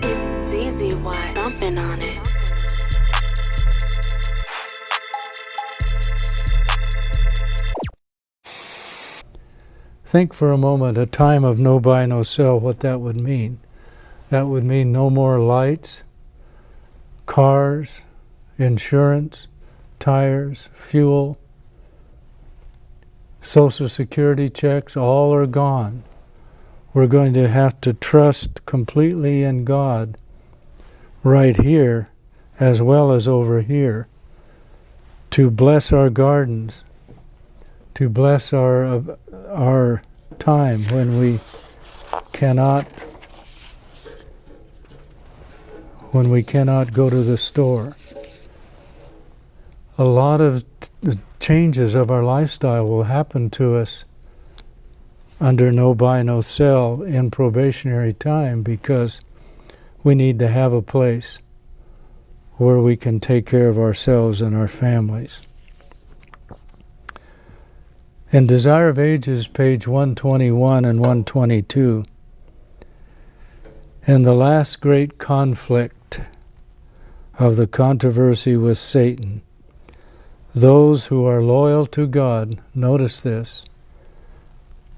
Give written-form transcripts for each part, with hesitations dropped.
It's easy, why thumping on it. Think for a moment, a time of no buy, no sell, what that would mean. That would mean no more lights, cars, insurance, tires, fuel, Social Security checks, all are gone. We're going to have to trust completely in God right here as well as over here to bless our gardens, to bless our time when we cannot go to the store. A lot of changes of our lifestyle will happen to us under no buy, no sell in probationary time, because we need to have a place where we can take care of ourselves and our families. In Desire of Ages, page 121 and 122, in the last great conflict of the controversy with Satan, those who are loyal to God, notice this,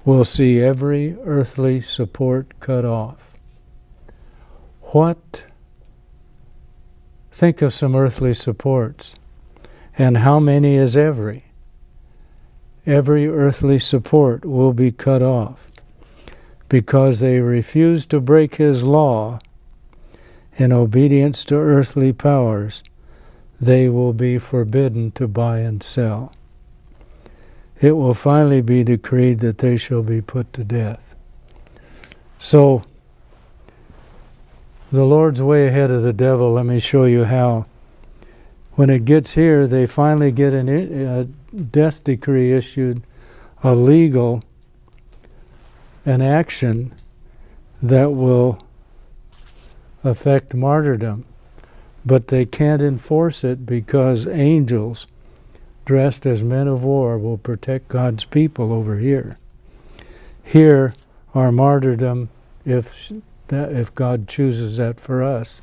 will see every earthly support cut off. Think of some earthly supports, and how many is every? Every earthly support will be cut off because they refuse to break His law in obedience to earthly powers. They will be forbidden to buy and sell. It will finally be decreed that they shall be put to death. So, the Lord's way ahead of the devil. Let me show you how. When it gets here, they finally get a death decree issued, a legal, an action that will affect martyrdom. But they can't enforce it because angels dressed as men of war will protect God's people over here. Here, our martyrdom, if God chooses that for us.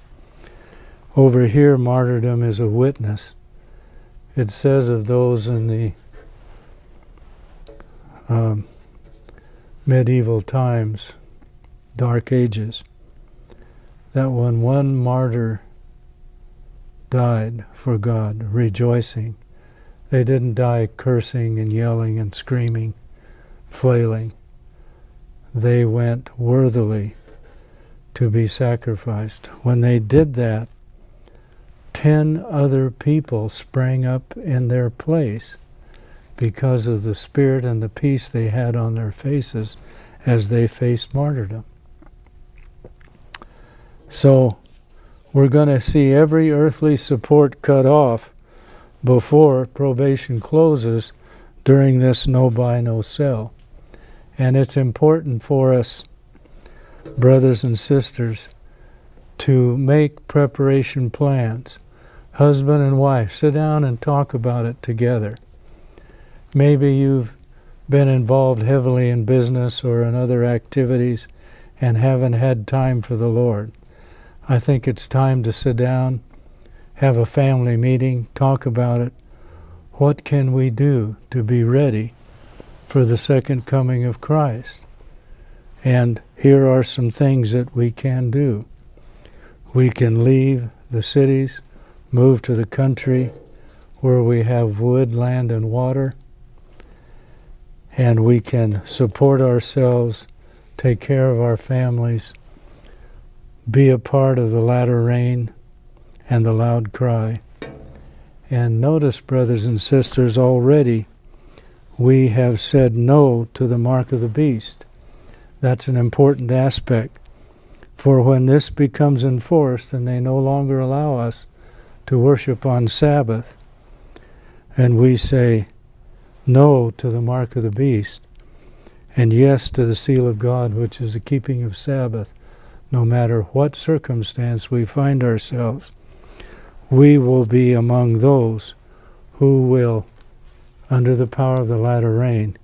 Over here, martyrdom is a witness. It says of those in the medieval times, Dark Ages, that when one martyr died for God, rejoicing, they didn't die cursing and yelling and screaming, flailing. They went worthily to be sacrificed. When they did that, 10 other people sprang up in their place because of the spirit and the peace they had on their faces as they faced martyrdom. So, we're going to see every earthly support cut off before probation closes during this no buy, no sell. And it's important for us, brothers and sisters, to make preparation plans. Husband and wife, sit down and talk about it together. Maybe you've been involved heavily in business or in other activities and haven't had time for the Lord. I think it's time to sit down, have a family meeting, talk about it. What can we do to be ready for the second coming of Christ? And here are some things that we can do. We can leave the cities, move to the country where we have wood, land, and water, and we can support ourselves, take care of our families, be a part of the latter rain and the loud cry. And notice, brothers and sisters, already we have said no to the mark of the beast. That's an important aspect. For when this becomes enforced and they no longer allow us to worship on Sabbath, and we say no to the mark of the beast, and yes to the seal of God, which is the keeping of Sabbath, no matter what circumstance we find ourselves, we will be among those who will, under the power of the latter rain,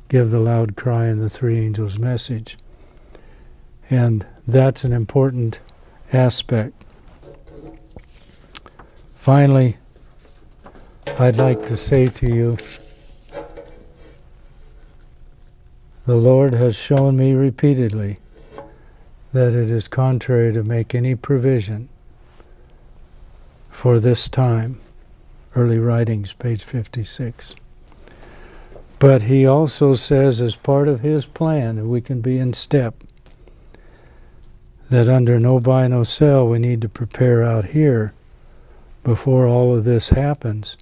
give the loud cry and the three angels' message. And that's an important aspect. Finally, I'd like to say to you, the Lord has shown me repeatedly that it is contrary to make any provision for this time. Early Writings, page 56. But he also says, as part of his plan, that we can be in step, that under no buy, no sell, we need to prepare out here before all of this happens,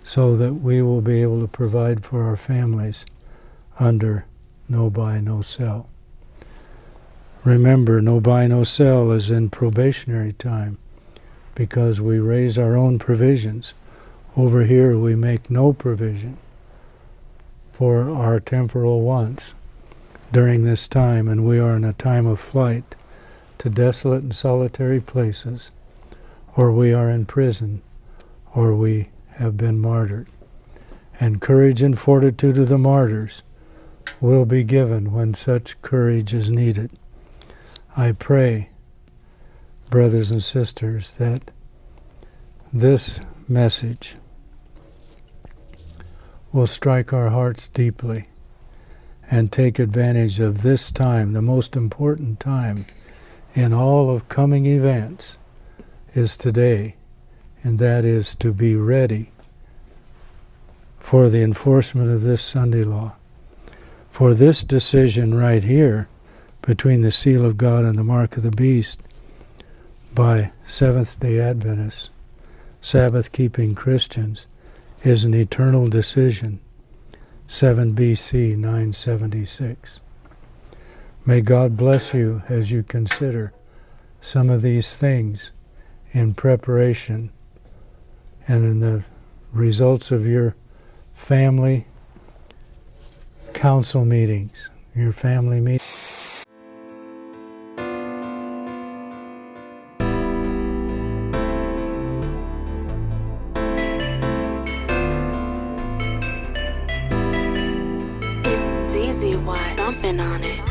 so that we will be able to provide for our families under no buy, no sell. Remember, no buy, no sell is in probationary time, because we raise our own provisions. Over here we make no provision for our temporal wants during this time, and we are in a time of flight to desolate and solitary places, or we are in prison, or we have been martyred. And courage and fortitude of the martyrs will be given when such courage is needed. I pray, brothers and sisters, that this message will strike our hearts deeply and take advantage of this time. The most important time in all of coming events is today, and that is to be ready for the enforcement of this Sunday law. For this decision right here, between the seal of God and the mark of the beast, by Seventh-day Adventists, Sabbath-keeping Christians, is an eternal decision. 7 BC 976. May God bless you as you consider some of these things in preparation and in the results of your family council meetings, your family meetings. It's easy, why? Something on it.